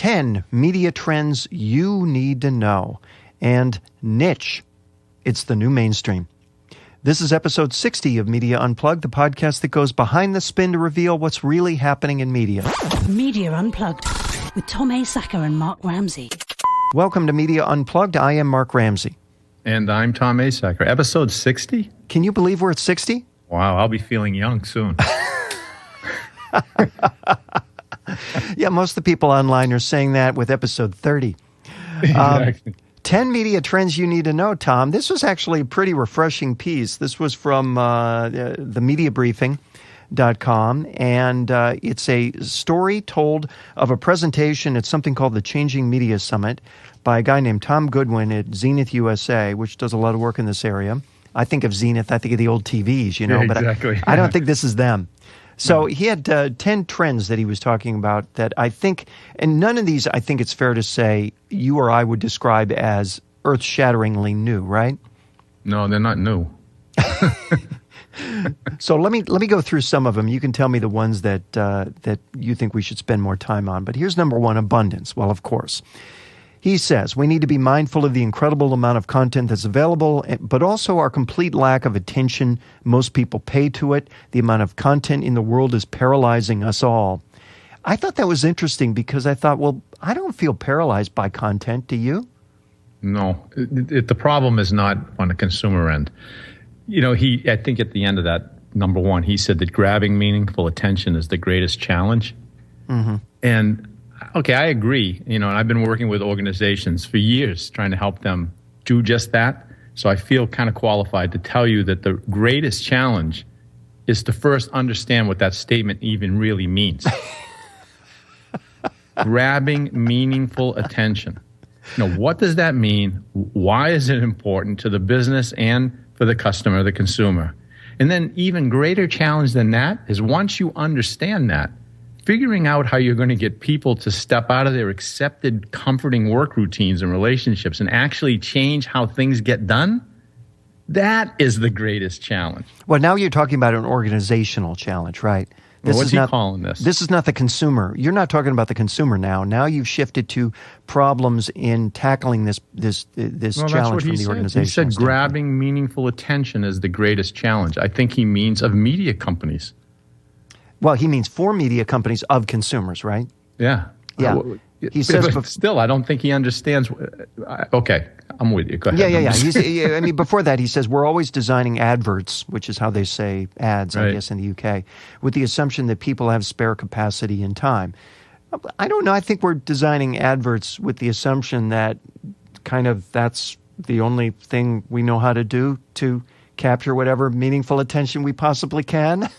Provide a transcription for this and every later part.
10 media trends you need to know. And niche. It's the new mainstream. This is episode 60 of Media Unplugged, the podcast that goes behind the spin to reveal what's really happening in media. Media Unplugged with Tom Asacker and Mark Ramsey. Welcome to Media Unplugged. I am Mark Ramsey. And I'm Tom Asacker. Episode 60? Can you believe we're at 60? Wow, I'll be feeling young soon. Yeah, most of the people online are saying that with episode 30. Exactly. 10 media trends you need to know, Tom. This was actually a pretty refreshing piece. This was from themediabriefing.com, and it's a story told of a presentation at something called the Changing Media Summit by a guy named Tom Goodwin at Zenith USA, which does a lot of work in this area. I think of Zenith, I think of the old TVs, you know, yeah, exactly. But I don't think this is them. So he had 10 trends that he was talking about that I think, and none of these I think it's fair to say you or I would describe as earth-shatteringly new, right? No, they're not new. So let me go through some of them. You can tell me the ones that you think we should spend more time on. But here's number one, abundance. Well, of course. He says we need to be mindful of the incredible amount of content that's available, but also our complete lack of attention most people pay to it. The amount of content in the world is paralyzing us all. I thought that was interesting because I thought, well, I don't feel paralyzed by content. Do you? No. The problem is not on the consumer end. You know, I think at the end of that, number one, he said that grabbing meaningful attention is the greatest challenge. Mm-hmm. And okay, I agree. You know, and I've been working with organizations for years trying to help them do just that. So I feel kind of qualified to tell you that the greatest challenge is to first understand what that statement even really means. Grabbing meaningful attention. You know, what does that mean? Why is it important to the business and for the customer, the consumer? And then even greater challenge than that is once you understand that, figuring out how you're going to get people to step out of their accepted, comforting work routines and relationships and actually change how things get done, that is the greatest challenge. Well, now you're talking about an organizational challenge, right? Well, what's he calling this? This is not the consumer. You're not talking about the consumer now. Now you've shifted to problems in tackling this challenge from the organization. He said grabbing meaningful attention is the greatest challenge. I think he means of media companies. Well, he means for media companies of consumers, right? Yeah. Yeah. He says, but still, I don't think he understands. Okay, I'm with you. Go ahead. Yeah. I mean, before that, he says, we're always designing adverts, which is how they say ads, right. I guess, in the UK, with the assumption that people have spare capacity and time. I don't know. I think we're designing adverts with the assumption that kind of that's the only thing we know how to do to capture whatever meaningful attention we possibly can.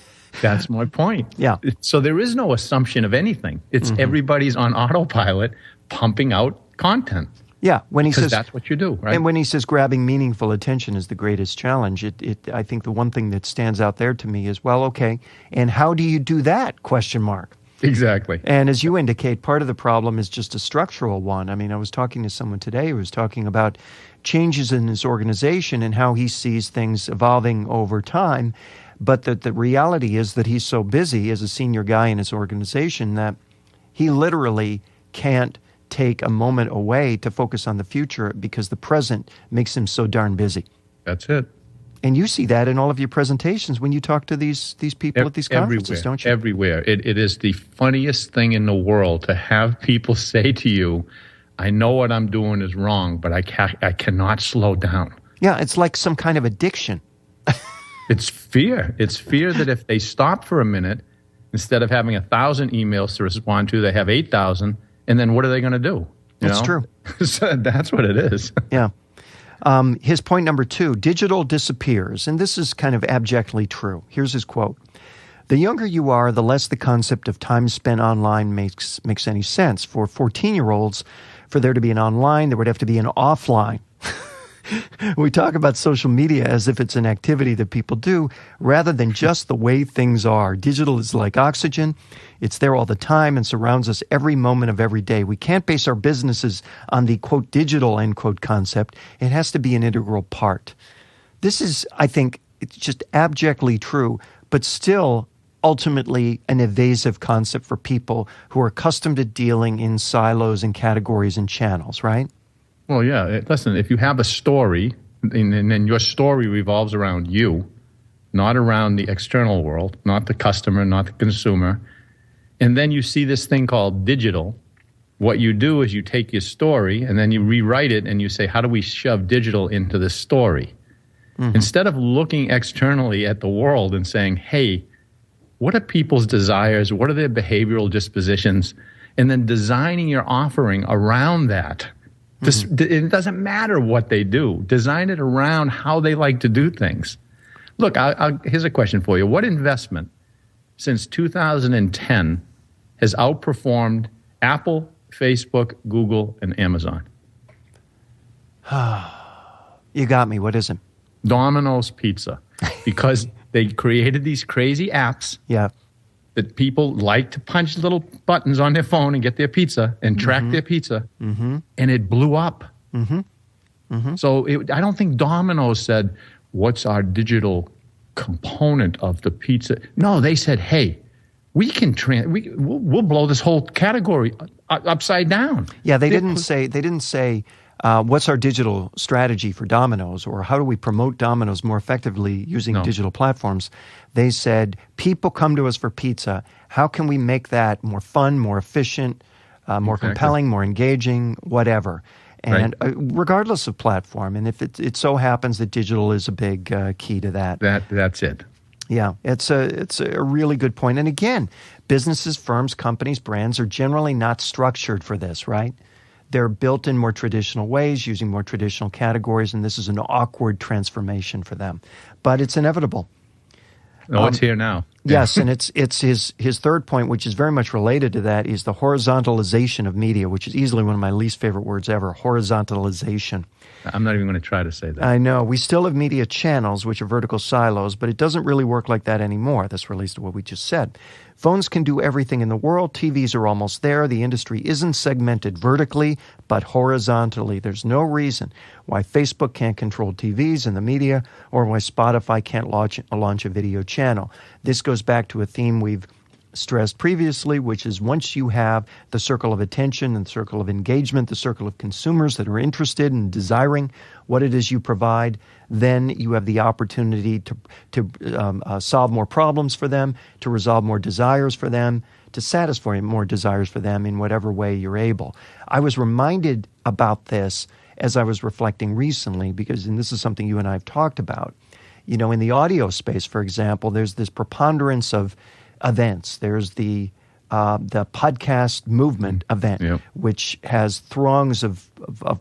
That's my point. Yeah. So there is no assumption of anything. It's everybody's on autopilot pumping out content. Yeah. When he says that's what you do, right? And when he says grabbing meaningful attention is the greatest challenge, I think the one thing that stands out there to me is, well, okay, and how do you do that? Question mark. Exactly. And as you indicate, part of the problem is just a structural one. I mean, I was talking to someone today who was talking about changes in his organization and how he sees things evolving over time. But the reality is that he's so busy as a senior guy in his organization that he literally can't take a moment away to focus on the future because the present makes him so darn busy. That's it. And you see that in all of your presentations when you talk to these people at these conferences, don't you? Everywhere. It is the funniest thing in the world to have people say to you, I know what I'm doing is wrong, but I cannot slow down. Yeah, it's like some kind of addiction. It's fear. It's fear that if they stop for a minute, instead of having 1,000 emails to respond to, they have 8,000, and then what are they going to do? That's true. So that's what it is. Yeah. His point number 2, digital disappears, and this is kind of abjectly true. Here's his quote. The younger you are, the less the concept of time spent online makes any sense. For 14-year-olds, for there to be an online, there would have to be an offline. We talk about social media as if it's an activity that people do rather than just the way things are. Digital is like oxygen. It's there all the time and surrounds us every moment of every day. We can't base our businesses on the, quote, digital, end quote, concept. It has to be an integral part. This is, I think, it's just abjectly true, but still ultimately an evasive concept for people who are accustomed to dealing in silos and categories and channels, right? Well, yeah. Listen, if you have a story, and then your story revolves around you, not around the external world, not the customer, not the consumer, and then you see this thing called digital, what you do is you take your story and then you rewrite it and you say, how do we shove digital into this story? Mm-hmm. Instead of looking externally at the world and saying, hey, what are people's desires? What are their behavioral dispositions? And then designing your offering around that. Mm-hmm. It doesn't matter what they do. Design it around how they like to do things. Look, here's a question for you. What investment since 2010 has outperformed Apple, Facebook, Google, and Amazon? You got me. What is it? Domino's Pizza. Because they created these crazy apps that people like to punch little buttons on their phone and get their pizza and track their pizza. Mm-hmm. And it blew up. Mm-hmm. Mm-hmm. So I don't think Domino's said, what's our digital component of the pizza? No, they said, hey, we can we'll blow this whole category upside down. Yeah, they didn't say what's our digital strategy for Domino's, or how do we promote Domino's more effectively using digital platforms. They said, people come to us for pizza. How can we make that more fun, more efficient, more compelling, more engaging, whatever? And regardless of platform, and if it so happens that digital is a big key to that. That's it. Yeah, it's a really good point. And again, businesses, firms, companies, brands are generally not structured for this, right? They're built in more traditional ways, using more traditional categories, and this is an awkward transformation for them. But it's inevitable. Oh, it's here now. Yes, and it's his third point, which is very much related to that, is the horizontalization of media, which is easily one of my least favorite words ever, horizontalization. I'm not even going to try to say that. I know. We still have media channels, which are vertical silos, but it doesn't really work like that anymore. This relates to what we just said. Phones can do everything in the world. TVs are almost there. The industry isn't segmented vertically, but horizontally. There's no reason why Facebook can't control TVs and the media, or why Spotify can't launch a video channel. This goes back to a theme we've stressed previously, which is once you have the circle of attention and the circle of engagement, the circle of consumers that are interested and desiring what it is you provide, then you have the opportunity to solve more problems for them, to resolve more desires for them, to satisfy more desires for them in whatever way you're able. I was reminded about this as I was reflecting recently, because, and this is something you and I have talked about, you know, in the audio space, for example, there's this preponderance of events. There's the podcast movement event, which has throngs of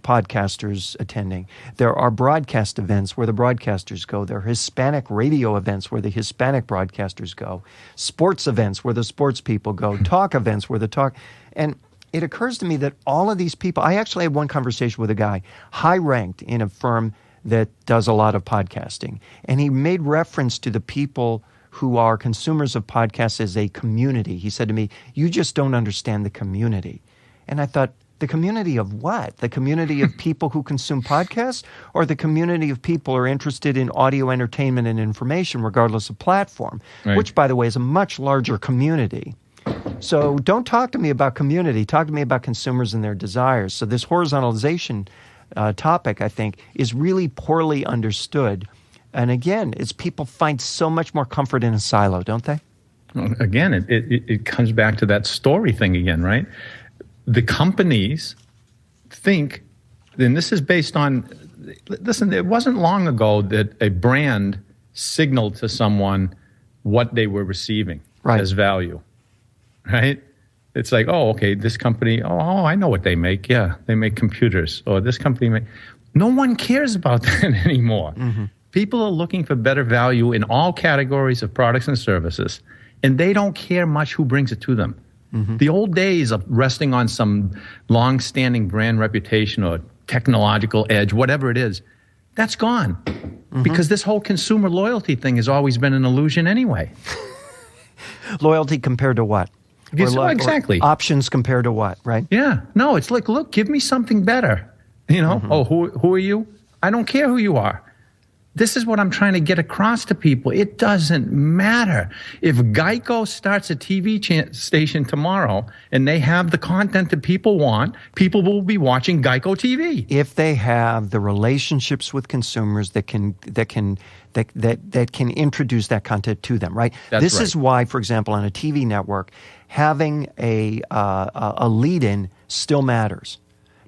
podcasters attending. There are broadcast events where the broadcasters go. There are Hispanic radio events where the Hispanic broadcasters go. Sports events where the sports people go. Talk events where the talk. And it occurs to me that all of these people, I actually had one conversation with a guy, high-ranked in a firm that does a lot of podcasting. And he made reference to the people who are consumers of podcasts as a community. He said to me, you just don't understand the community. And I thought, the community of what? The community of people who consume podcasts, or the community of people who are interested in audio entertainment and information, regardless of platform, which, by the way, is a much larger community. So don't talk to me about community. Talk to me about consumers and their desires. So this horizontalization topic, I think, is really poorly understood. And again, it's people find so much more comfort in a silo, don't they? Again, it comes back to that story thing again, right? The companies think, and this is based on, listen, it wasn't long ago that a brand signaled to someone what they were receiving as value, right? It's like, oh, okay, this company, oh, I know what they make. Yeah, they make computers. Or this company no one cares about that anymore. Mm-hmm. People are looking for better value in all categories of products and services, and they don't care much who brings it to them. Mm-hmm. The old days of resting on some long-standing brand reputation or technological edge, whatever it is, that's gone. Mm-hmm. Because this whole consumer loyalty thing has always been an illusion anyway. Loyalty compared to what? Exactly. Or options compared to what, right? Yeah. No, it's like, look, give me something better. You know, oh, who are you? I don't care who you are. This is what I'm trying to get across to people. It doesn't matter. If Geico starts a TV station tomorrow and they have the content that people want, people will be watching Geico TV. If they have the relationships with consumers that can introduce that content to them, right? This is why, for example, on a TV network, having a lead-in still matters.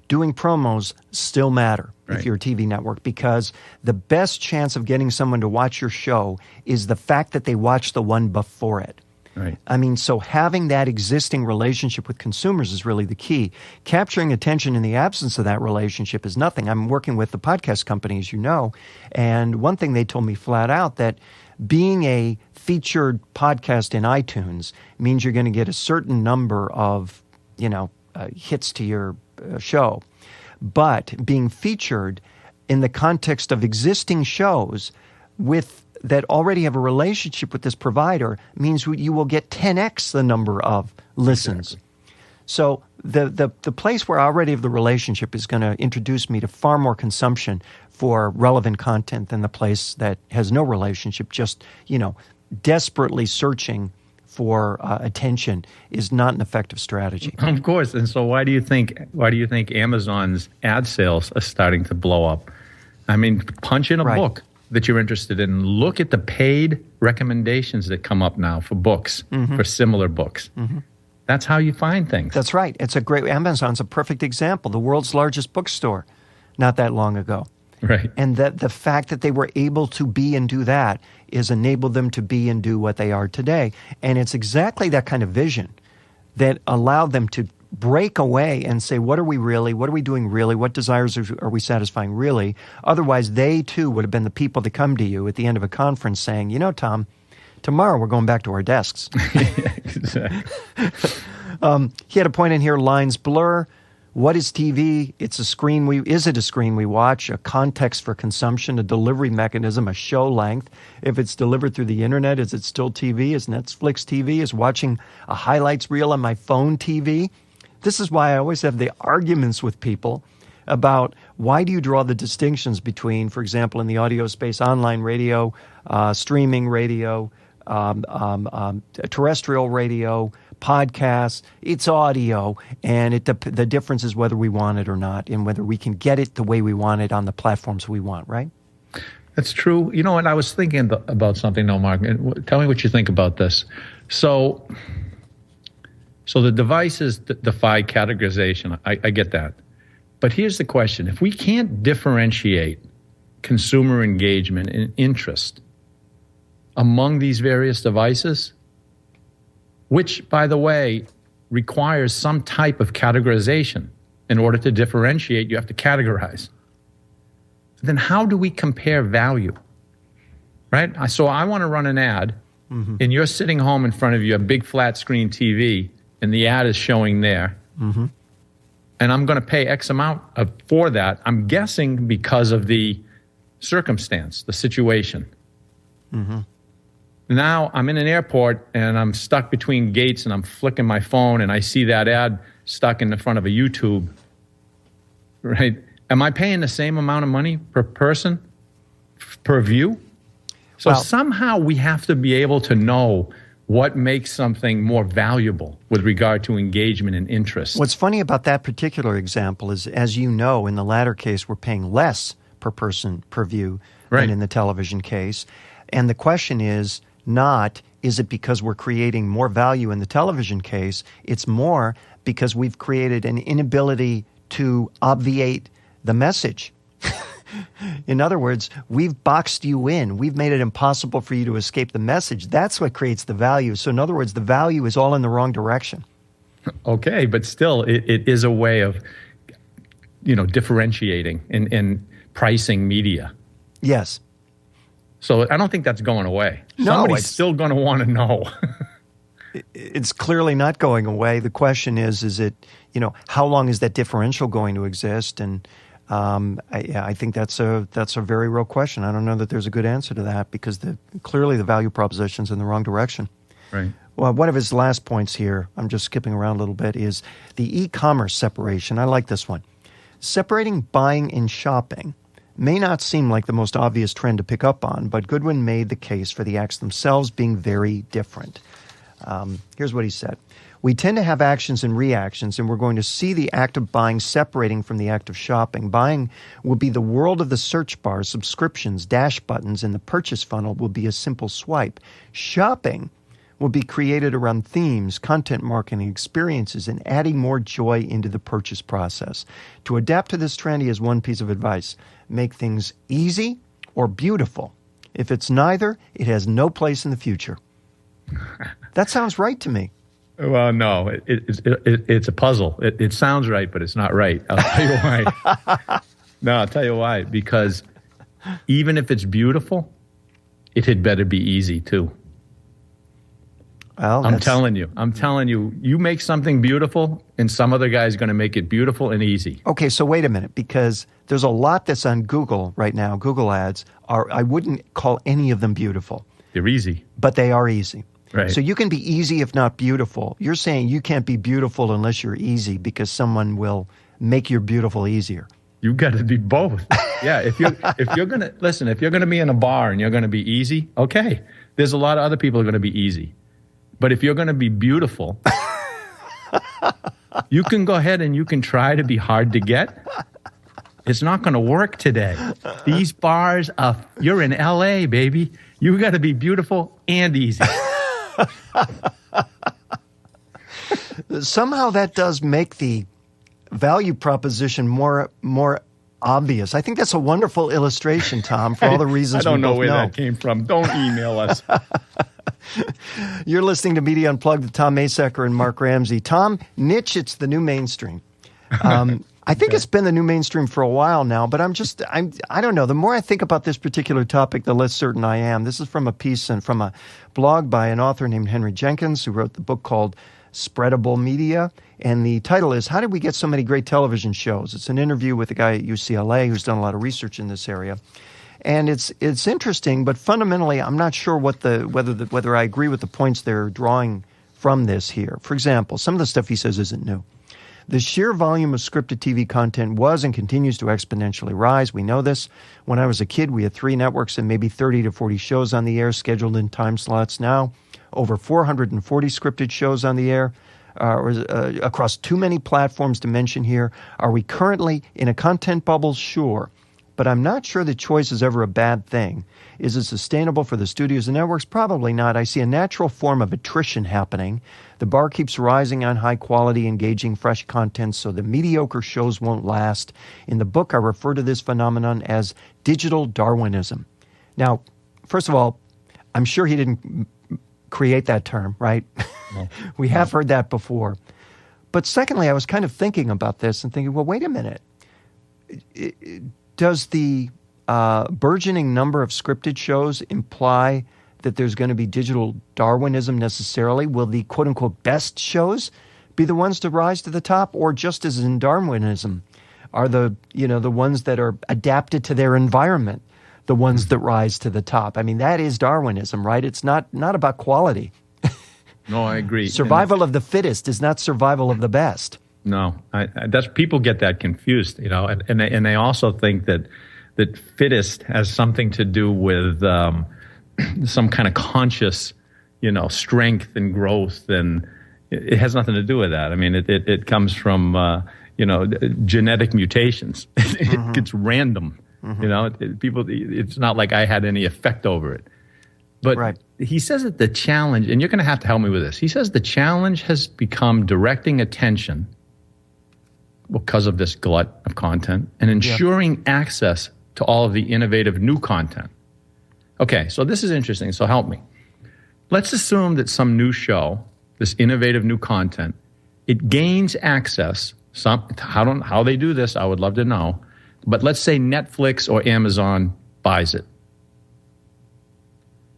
Doing promos still matter if you're a TV network, because the best chance of getting someone to watch your show is the fact that they watch the one before it. Right. I mean, so having that existing relationship with consumers is really the key. Capturing attention in the absence of that relationship is nothing. I'm working with the podcast company, as you know, and one thing they told me flat out, that being a featured podcast in iTunes means you're going to get a certain number of, hits to your show. But being featured in the context of existing shows that already have a relationship with this provider means you will get 10x the number of listens. Exactly. So the place where I already have the relationship is going to introduce me to far more consumption for relevant content than the place that has no relationship, just, desperately searching for attention is not an effective strategy. Of course. And so why do you think Amazon's ad sales are starting to blow up? I mean, punch in a book that you're interested in. Look at the paid recommendations that come up now for books, for similar books. Mm-hmm. That's how you find things. That's right. Amazon's a perfect example. The world's largest bookstore not that long ago. Right. And that the fact that they were able to be and do that is enabled them to be and do what they are today. And it's exactly that kind of vision that allowed them to break away and say, what are we doing really? What desires are we satisfying really? Otherwise, they too would have been the people that come to you at the end of a conference saying, Tom, tomorrow we're going back to our desks. Exactly. He had a point in here, lines blur. What is TV? Is it a screen we watch, a context for consumption, a delivery mechanism, a show length? If it's delivered through the internet, is it still TV? Is Netflix TV? Is watching a highlights reel on my phone TV? This is why I always have the arguments with people about why do you draw the distinctions between, for example, in the audio space, online radio, streaming radio, terrestrial radio, podcasts. It's audio, and the difference is whether we want it or not, and whether we can get it the way we want it on the platforms we want, right? That's true. You know what? I was thinking about something, though, Mark. Tell me what you think about this. So the devices defy categorization. I get that. But here's the question. If we can't differentiate consumer engagement and interest among these various devices, which, by the way, requires some type of categorization. In order to differentiate, you have to categorize. Then how do we compare value? Right? So I want to run an ad, and you're sitting home in front of you, a big flat screen TV, and the ad is showing there. Mm-hmm. And I'm going to pay X amount for that. I'm guessing because of the circumstance, the situation. Mm-hmm. Now I'm in an airport and I'm stuck between gates and I'm flicking my phone and I see that ad stuck in the front of a YouTube, right? Am I paying the same amount of money per person, per view? So somehow we have to be able to know what makes something more valuable with regard to engagement and interest. What's funny about that particular example is, as you know, in the latter case, we're paying less per person per view than in the television case. And the question is not, is it because we're creating more value in the television case? It's more because we've created an inability to obviate the message. In other words, we've boxed you in. We've made it impossible for you to escape the message. That's what creates the value. So in other words, the value is all in the wrong direction. Okay, but still, it is a way of, differentiating and pricing media. Yes. So I don't think that's going away. Somebody's still going to want to know. It's clearly not going away. The question is it, how long is that differential going to exist? And I think that's a very real question. I don't know that there's a good answer to that because clearly the value proposition's in the wrong direction. Right. Well, one of his last points here, I'm just skipping around a little bit, is the e-commerce separation. I like this one. Separating buying and shopping may not seem like the most obvious trend to pick up on, but Goodwin made the case for the acts themselves being very different. Here's what he said. We tend to have actions and reactions, and we're going to see the act of buying separating from the act of shopping. Buying will be the world of the search bar, subscriptions, dash buttons, and the purchase funnel will be a simple swipe. Shopping will be created around themes, content marketing, experiences, and adding more joy into the purchase process. To adapt to this trend, he has one piece of advice. Make things easy or beautiful. If it's neither, it has no place in the future. That sounds right to me. Well, no, it's a puzzle. It sounds right, but it's not right. I'll tell you why. No, I'll tell you why. Because even if it's beautiful, it had better be easy too. Well, I'm telling you, you make something beautiful, and some other guy's going to make it beautiful and easy. Okay, so wait a minute, because there's a lot that's on Google right now. Google ads I wouldn't call any of them beautiful. They're easy. But they are easy. Right. So you can be easy if not beautiful. You're saying you can't be beautiful unless you're easy because someone will make your beautiful easier. You've got to be both. Yeah, if you're going to listen, if you're going to be in a bar and you're going to be easy, okay. There's a lot of other people who are going to be easy. But if you're going to be beautiful, you can go ahead and you can try to be hard to get. It's not going to work today. These bars you're in LA, baby. You got to be beautiful and easy. Somehow that does make the value proposition more obvious. I think that's a wonderful illustration, Tom, for all the reasons we both know. I don't know where that came from. Don't email us. You're listening to Media Unplugged with Tom Asacker and Mark Ramsey. Tom, niche, it's the new mainstream. I think it's been the new mainstream for a while now, but I don't know. The more I think about this particular topic, the less certain I am. This is from a piece and from a blog by an author named Henry Jenkins, who wrote the book called Spreadable Media. And the title is, How Did We Get So Many Great Television Shows? It's an interview with a guy at UCLA who's done a lot of research in this area. And it's interesting, but fundamentally, I'm not sure whether I agree with the points they're drawing from this here. For example, some of the stuff he says isn't new. The sheer volume of scripted TV content was and continues to exponentially rise. We know this. When I was a kid, we had 3 networks and maybe 30 to 40 shows on the air scheduled in time slots. Now, over 440 scripted shows on the air across too many platforms to mention here. Are we currently in a content bubble? Sure. But I'm not sure that choice is ever a bad thing. Is it sustainable for the studios and networks? Probably not. I see a natural form of attrition happening. The bar keeps rising on high-quality, engaging, fresh content, so the mediocre shows won't last. In the book, I refer to this phenomenon as digital Darwinism. Now, first of all, I'm sure he didn't create that term, right? No. We have heard that before. But secondly, I was kind of thinking about this and thinking, well, wait a minute. Does the burgeoning number of scripted shows imply that there's going to be digital Darwinism necessarily? Will the quote-unquote best shows be the ones to rise to the top? Or just as in Darwinism, are the ones that are adapted to their environment the ones that rise to the top? I mean, that is Darwinism, right? It's not about quality. No, I agree. Survival of the fittest is not survival of the best. No, that's people get that confused, and they also think that fittest has something to do with some kind of conscious, strength and growth, and it has nothing to do with that. I mean, it comes from genetic mutations. It's random, people. It's not like I had any effect over it. But right. He says that the challenge, and you're going to have to help me with this. He says the challenge has become directing attention because of this glut of content and ensuring access to all of the innovative new content. Okay, so this is interesting, so help me. Let's assume that some new show, this innovative new content, it gains access. How they do this, I would love to know. But let's say Netflix or Amazon buys it.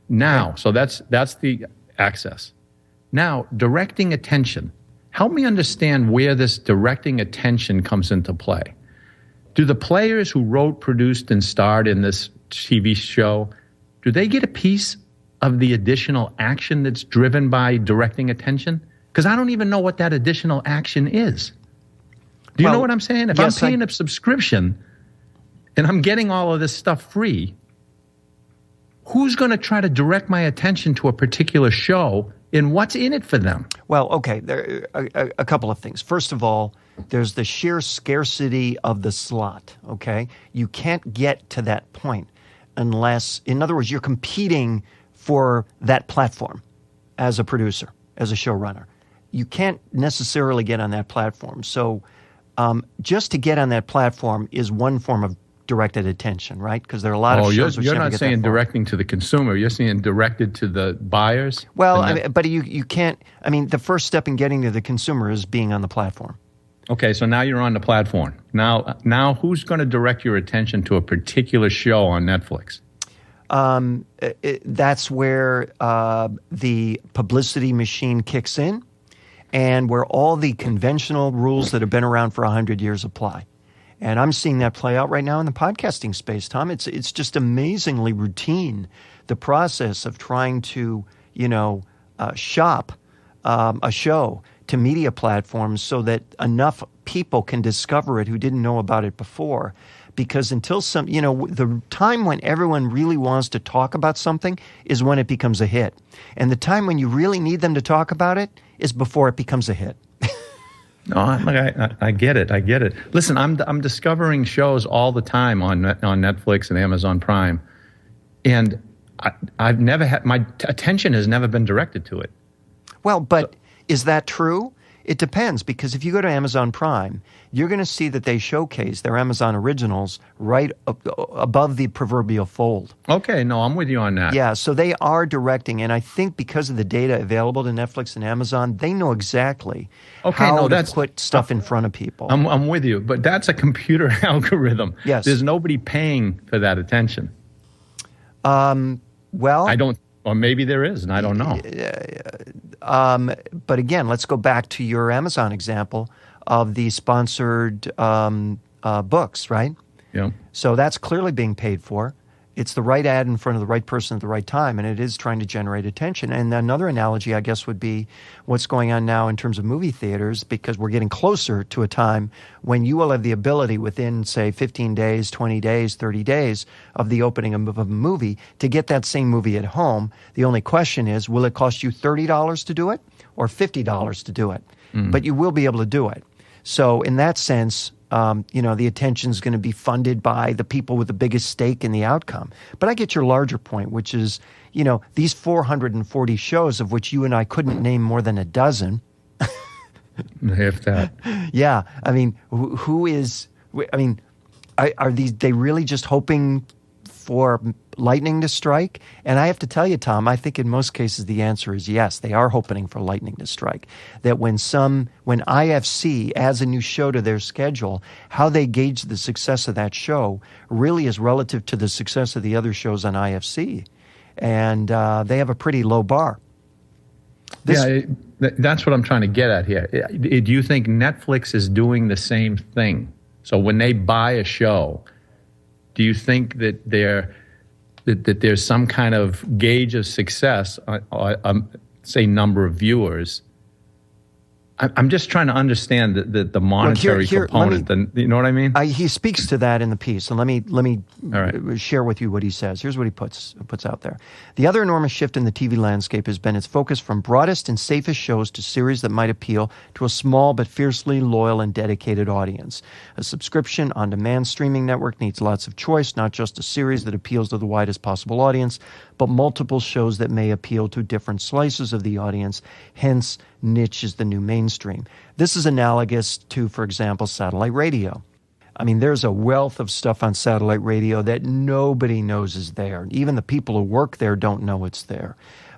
Now, so that's the access. Now, directing attention. Help me understand where this directing attention comes into play. Do the players who wrote, produced, and starred in this TV show, do they get a piece of the additional action that's driven by directing attention? Because I don't even know what that additional action is. Do you know what I'm saying? If I'm paying a subscription and I'm getting all of this stuff free, who's going to try to direct my attention to a particular show and what's in it for them? Well, okay, there are a couple of things. First of all, there's the sheer scarcity of the slot, okay? You can't get to that point unless, in other words, you're competing for that platform as a producer, as a showrunner. You can't necessarily get on that platform. So just to get on that platform is one form of directed attention, right? Because there are a lot of shows which you're never not get saying that far. directing to the consumer. You're saying directed to the buyers? Well, but you can't, the first step in getting to the consumer is being on the platform. Okay, so now you're on the platform. Now who's going to direct your attention to a particular show on Netflix? That's where the publicity machine kicks in and where all the conventional rules that have been around for 100 years apply. And I'm seeing that play out right now in the podcasting space, Tom. It's just amazingly routine, the process of trying to, shop a show to media platforms so that enough people can discover it who didn't know about it before. Because until the time when everyone really wants to talk about something is when it becomes a hit. And the time when you really need them to talk about it is before it becomes a hit. No, I get it. I get it. Listen, I'm discovering shows all the time on Netflix and Amazon Prime, and I've never had my attention has never been directed to it. Well, but is that true? It depends, because if you go to Amazon Prime, you're going to see that they showcase their Amazon originals right above the proverbial fold. Okay, no, I'm with you on that. Yeah, so they are directing, and I think because of the data available to Netflix and Amazon, they know exactly how to put stuff in front of people. I'm with you, but that's a computer algorithm. Yes. There's nobody paying for that attention. Well, I don't. Or maybe there is, and I don't know. But again, let's go back to your Amazon example of the sponsored books, right? Yeah. So that's clearly being paid for. It's the right ad in front of the right person at the right time, and it is trying to generate attention. And another analogy, I guess, would be what's going on now in terms of movie theaters, because we're getting closer to a time when you will have the ability within, say, 15 days, 20 days, 30 days of the opening of a movie to get that same movie at home. The only question is, will it cost you $30 to do it or $50 to do it? But you will be able to do it. So in that sense, the attention is going to be funded by the people with the biggest stake in the outcome. But I get your larger point, which is, these 440 shows of which you and I couldn't name more than a dozen. If that. Yeah. Are they really just hoping for lightning to strike? And I have to tell you, Tom, I think in most cases the answer is yes. They are hoping for lightning to strike. That when IFC adds a new show to their schedule, how they gauge the success of that show really is relative to the success of the other shows on IFC. And they have a pretty low bar. That's what I'm trying to get at here. Do you think Netflix is doing the same thing? So when they buy a show, do you think that there's some kind of gauge of success, say number of viewers? I'm just trying to understand the monetary component. You know what I mean? He speaks to that in the piece, and let me right. share with you what he says. Here's what he puts out there. The other enormous shift in the TV landscape has been its focus from broadest and safest shows to series that might appeal to a small but fiercely loyal and dedicated audience. A subscription on-demand streaming network needs lots of choice, not just a series that appeals to the widest possible audience, but multiple shows that may appeal to different slices of the audience. Hence, niche is the new mainstream. This is analogous to, for example, satellite radio. There's a wealth of stuff on satellite radio that nobody knows is there. Even the people who work there don't know it's there.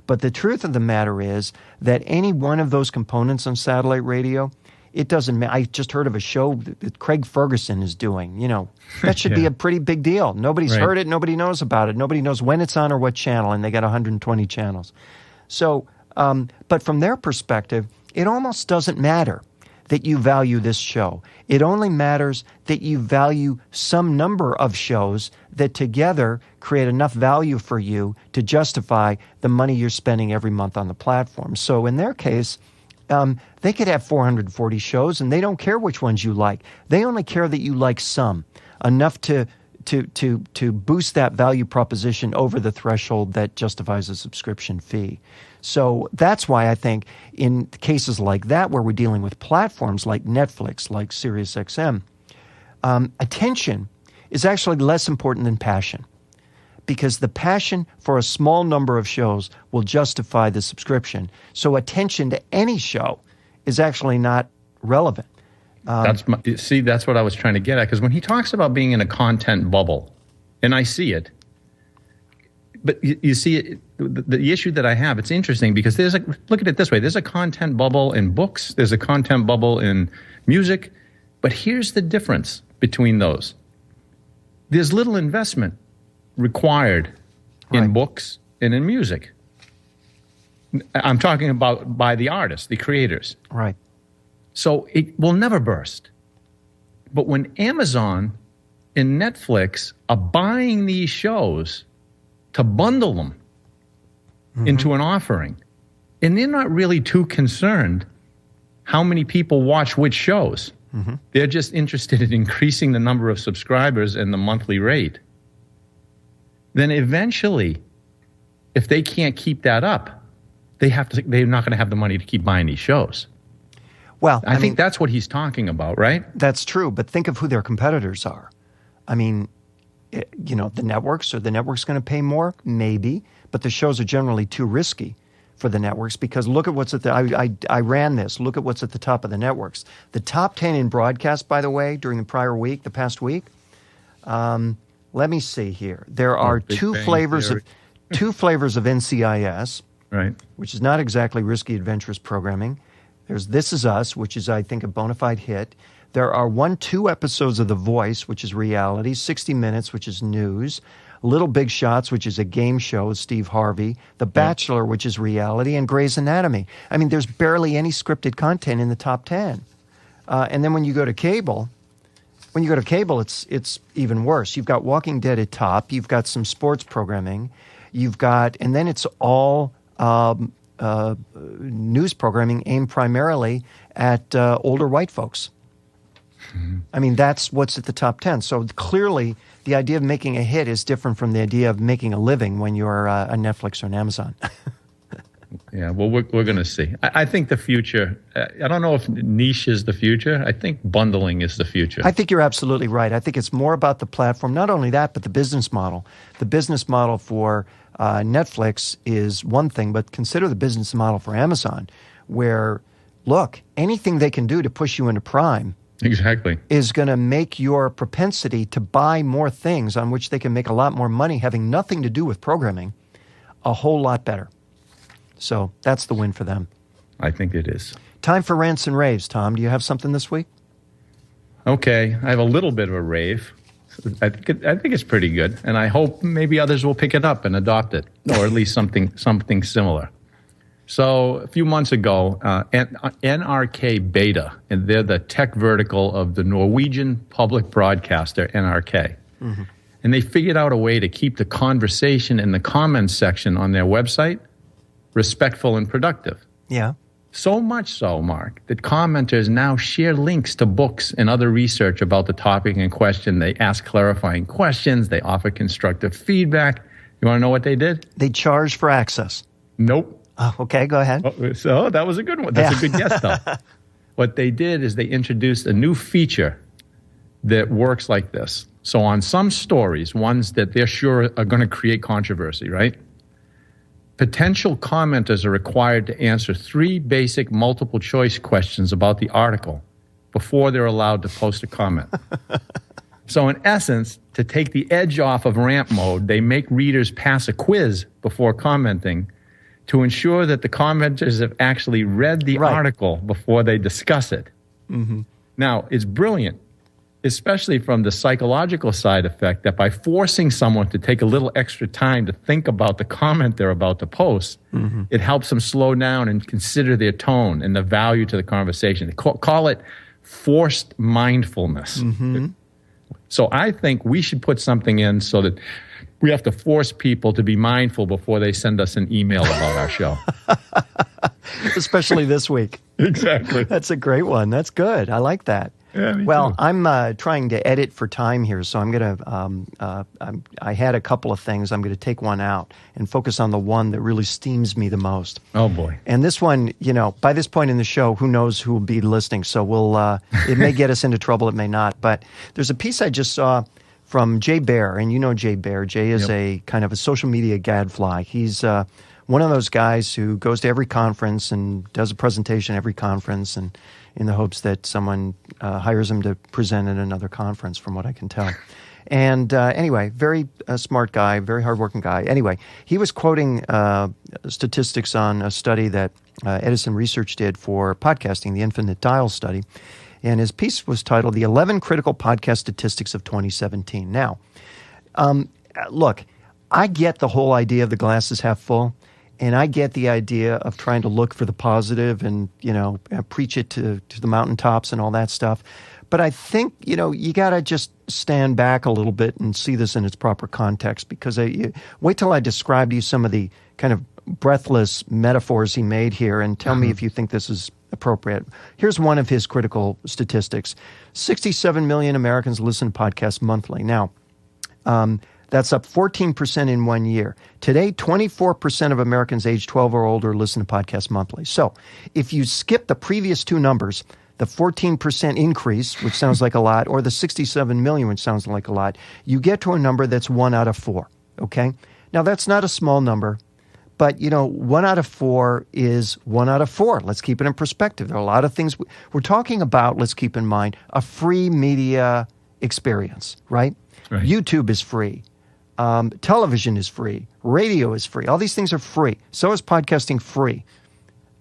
But the truth of the matter is that any one of those components on satellite radio, it doesn't matter. I just heard of a show that Craig Ferguson is doing. That should be a pretty big deal. Nobody's heard it. Nobody knows about it. Nobody knows when it's on or what channel, and they got 120 channels. So, but from their perspective, it almost doesn't matter that you value this show. It only matters that you value some number of shows that together create enough value for you to justify the money you're spending every month on the platform. So in their case, they could have 440 shows and they don't care which ones you like. They only care that you like some, enough to to boost that value proposition over the threshold that justifies a subscription fee. So that's why I think in cases like that, where we're dealing with platforms like Netflix, like SiriusXM, attention is actually less important than passion, because the passion for a small number of shows will justify the subscription. So attention to any show is actually not relevant. That's what I was trying to get at, because when he talks about being in a content bubble, and I see it, but you see, the issue that I have, it's interesting because look at it this way. There's a content bubble in books. There's a content bubble in music. But here's the difference between those. There's little investment required in books and in music. I'm talking about by the artists, the creators. Right. So it will never burst. But when Amazon and Netflix are buying these shows to bundle them into an offering, and they're not really too concerned how many people watch which shows. They're just interested in increasing the number of subscribers and the monthly rate. Then eventually, if they can't keep that up, they're not going to have the money to keep buying these shows. Well, I think that's what he's talking about, right? That's true, but think of who their competitors are. I mean, the networks. Are the networks going to pay more? Maybe, but the shows are generally too risky for the networks, because look at what's at I ran this. Look at what's at the top of the networks. The top 10 in broadcast, by the way, during the past week. Let me see here. There are two flavors of NCIS, right? Which is not exactly risky, adventurous programming. There's This Is Us, which is, I think, a bona fide hit. There are 2 episodes of The Voice, which is reality, 60 Minutes, which is news, Little Big Shots, which is a game show with Steve Harvey, The Bachelor, which is reality, and Grey's Anatomy. I mean, there's barely any scripted content in the top 10. And then when you go to cable, it's even worse. You've got Walking Dead at top. You've got some sports programming. And then it's all news programming aimed primarily at older white folks. I mean, that's what's at the top 10. So clearly, the idea of making a hit is different from the idea of making a living when you're a Netflix or an Amazon. Yeah, well, we're going to see. I think the future, I don't know if niche is the future. I think bundling is the future. I think you're absolutely right. I think it's more about the platform. Not only that, but the business model. The business model for Netflix is one thing, but consider the business model for Amazon, where, look, anything they can do to push you into Prime is going to make your propensity to buy more things on which they can make a lot more money having nothing to do with programming a whole lot better. So that's the win for them. I think it is. Time for rants and raves. Tom, do you have something this week? Okay, I have a little bit of a rave. I think it's pretty good, and I hope maybe others will pick it up and adopt it, or at least something similar. So a few months ago, NRK Beta, and they're the tech vertical of the Norwegian public broadcaster NRK, and they figured out a way to keep the conversation in the comments section on their website respectful and productive. Yeah. So much so, Mark, that commenters now share links to books and other research about the topic in question. They ask clarifying questions. They offer constructive feedback. You want to know what they did? They charge for access. Nope. Oh, okay, go ahead. So that was a good one. That's a good guess, though. What they did is they introduced a new feature that works like this. So on some stories, ones that they're sure are going to create controversy, right? Potential commenters are required to answer 3 basic multiple choice questions about the article before they're allowed to post a comment. So in essence, to take the edge off of rant mode, they make readers pass a quiz before commenting to ensure that the commenters have actually read the article before they discuss it. Now, it's brilliant, especially from the psychological side effect that by forcing someone to take a little extra time to think about the comment they're about to post, it helps them slow down and consider their tone and the value to the conversation. They call it forced mindfulness. So I think we should put something in so that we have to force people to be mindful before they send us an email about our show. Especially this week. Exactly. That's a great one. That's good. I like that. Yeah, me Well, too. I'm trying to edit for time here, so I'm going to, I had a couple of things. I'm going to take one out and focus on the one that really steams me the most. Oh, boy. And this one, by this point in the show, who knows who will be listening. So it may get us into trouble, it may not. But there's a piece I just saw from Jay Baer, and you know Jay Baer. Jay is a kind of a social media gadfly. He's one of those guys who goes to every conference and does a presentation at every conference, and in the hopes that someone hires him to present at another conference, from what I can tell. And anyway, very smart guy, very hardworking guy. Anyway, he was quoting statistics on a study that Edison Research did for podcasting, the Infinite Dial study. And his piece was titled, The 11 Critical Podcast Statistics of 2017. Now, look, I get the whole idea of the glass is half full, and I get the idea of trying to look for the positive and, preach it to the mountaintops and all that stuff. But I think, you got to just stand back a little bit and see this in its proper context, because wait till I describe to you some of the kind of breathless metaphors he made here and tell me if you think this is appropriate. Here's one of his critical statistics. 67 million Americans listen to podcasts monthly. Now, that's up 14% in 1 year. Today, 24% of Americans age 12 or older listen to podcasts monthly. So if you skip the previous two numbers, the 14% increase, which sounds like a lot, or the 67 million, which sounds like a lot, you get to a number that's 1 out of 4, okay? Now, that's not a small number, but, 1 out of 4 is 1 out of 4. Let's keep it in perspective. There are a lot of things we're talking about, let's keep in mind, a free media experience, right? YouTube is free. Television is free. Radio is free. All these things are free. So is podcasting free.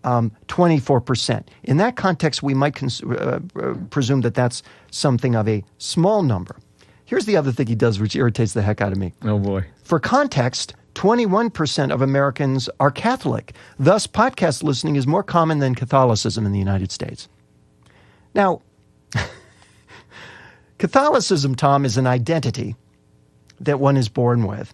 24%. In that context, we might presume that that's something of a small number. Here's the other thing he does, which irritates the heck out of me. Oh, boy. For context, 21% of Americans are Catholic. Thus, podcast listening is more common than Catholicism in the United States. Now, Catholicism, Tom, is an identity that one is born with.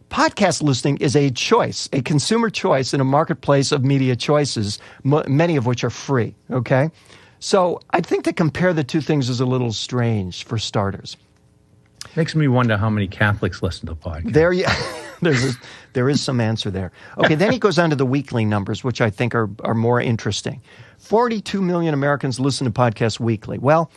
Podcast listening is a choice, a consumer choice in a marketplace of media choices, many of which are free, okay? So I think to compare the two things is a little strange, for starters. Makes me wonder how many Catholics listen to podcasts. There is some answer there. Okay, then he goes on to the weekly numbers, which I think are more interesting. 42 million Americans listen to podcasts weekly. Well,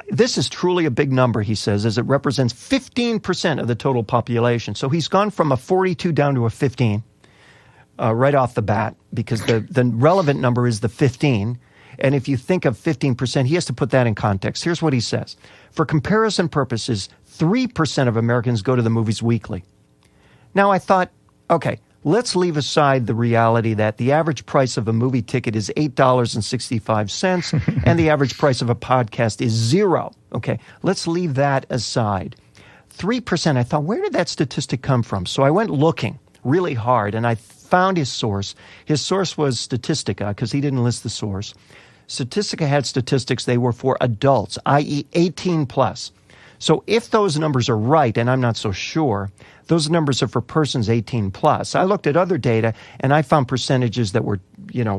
this is truly a big number, he says, as it represents 15% of the total population. So he's gone from a 42 down to a 15 right off the bat, because the relevant number is the 15. And if you think of 15%, he has to put that in context. Here's what he says. For comparison purposes, 3% of Americans go to the movies weekly. Now, I thought, okay, let's leave aside the reality that the average price of a movie ticket is $8.65 and the average price of a podcast is $0. Okay, let's leave that aside. 3%, I thought, where did that statistic come from? So I went looking really hard, and I found his source. His source was Statistica, because he didn't list the source. Statistica had statistics. They were for adults, i.e. 18 plus. So if those numbers are right, and I'm not so sure, those numbers are for persons 18 plus. I looked at other data, and I found percentages that were,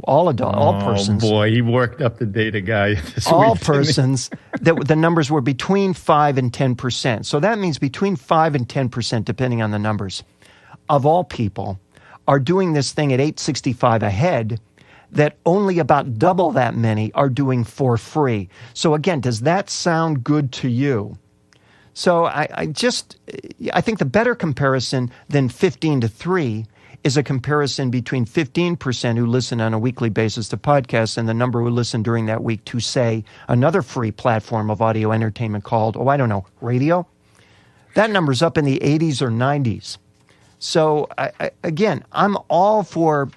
all adult, all persons. Oh, boy, he worked up the data guy this all week, persons, the numbers were between 5 and 10%. So that means between 5 and 10%, depending on the numbers, of all people are doing this thing at $8.65 a head, that only about double that many are doing for free. So again, does that sound good to you? So I think the better comparison than 15 to 3 is a comparison between 15% who listen on a weekly basis to podcasts and the number who listen during that week to, say, another free platform of audio entertainment called, radio. That number's up in the 80s or 90s. So, again, I'm all for,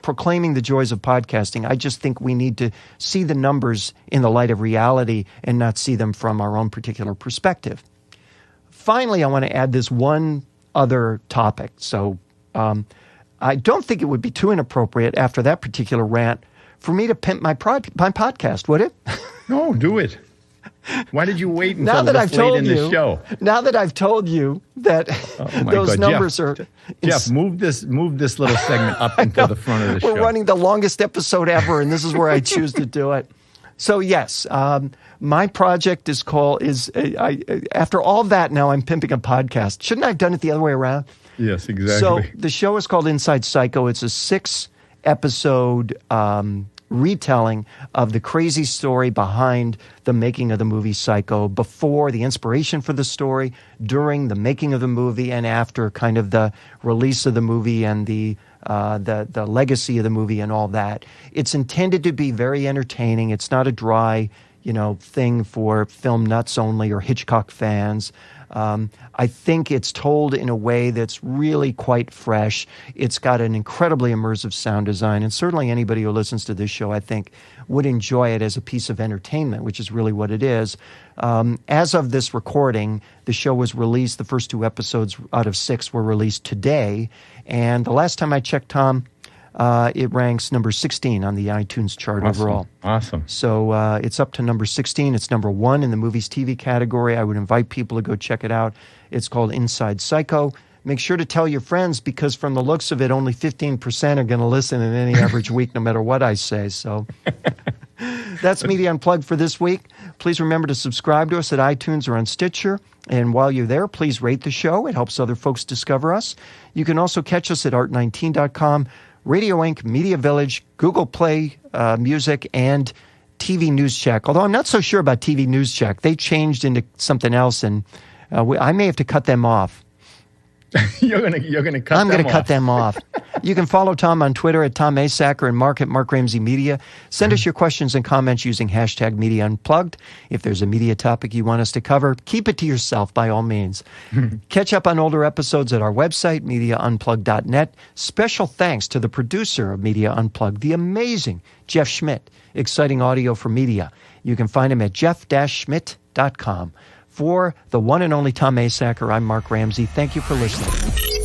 proclaiming the joys of podcasting. I just think we need to see the numbers in the light of reality and not see them from our own particular perspective. Finally, I want to add this one other topic. So I don't think it would be too inappropriate after that particular rant for me to pimp my podcast, would it? No, do it. Why did you wait until this late in the show? Now that I've told you that those numbers Jeff, Jeff, move this little segment up into the front of the show. We're running the longest episode ever, and this is where I choose to do it. So yes, my project is after all that, now I'm pimping a podcast. Shouldn't I have done it the other way around? Yes, exactly. So the show is called Inside Psycho. It's a 6-episode retelling of the crazy story behind the making of the movie Psycho, before the inspiration for the story, during the making of the movie, and after kind of the release of the movie and the legacy of the movie and all that. It's intended to be very entertaining. It's not a dry, thing for film nuts only or Hitchcock fans. I think it's told in a way that's really quite fresh. It's got an incredibly immersive sound design, and certainly anybody who listens to this show, I think, would enjoy it as a piece of entertainment, which is really what it is. As of this recording, the show was released. The first 2 episodes out of 6 were released today, and the last time I checked, Tom, it ranks number 16 on the iTunes chart overall. Awesome. So it's up to number 16. It's number 1 in the movies TV category. I would invite people to go check it out. It's called Inside Psycho. Make sure to tell your friends, because from the looks of it, only 15% are going to listen in any average week, no matter what I say. So that's Media Unplugged for this week. Please remember to subscribe to us at iTunes or on Stitcher. And while you're there, please rate the show. It helps other folks discover us. You can also catch us at art19.com, Radio Inc., Media Village, Google Play Music, and TV News Check. Although I'm not so sure about TV News Check. They changed into something else, and I may have to cut them off. You're gonna cut them off. I'm going to cut them off. You can follow Tom on Twitter at Tom Asacker and Mark at Mark Ramsey Media. Send us your questions and comments using hashtag Media Unplugged. If there's a media topic you want us to cover, keep it to yourself by all means. Catch up on older episodes at our website, MediaUnplugged.net. Special thanks to the producer of Media Unplugged, the amazing Jeff Schmidt, exciting audio for media. You can find him at jeff-schmidt.com. For the one and only Tom Asacker, I'm Mark Ramsey. Thank you for listening.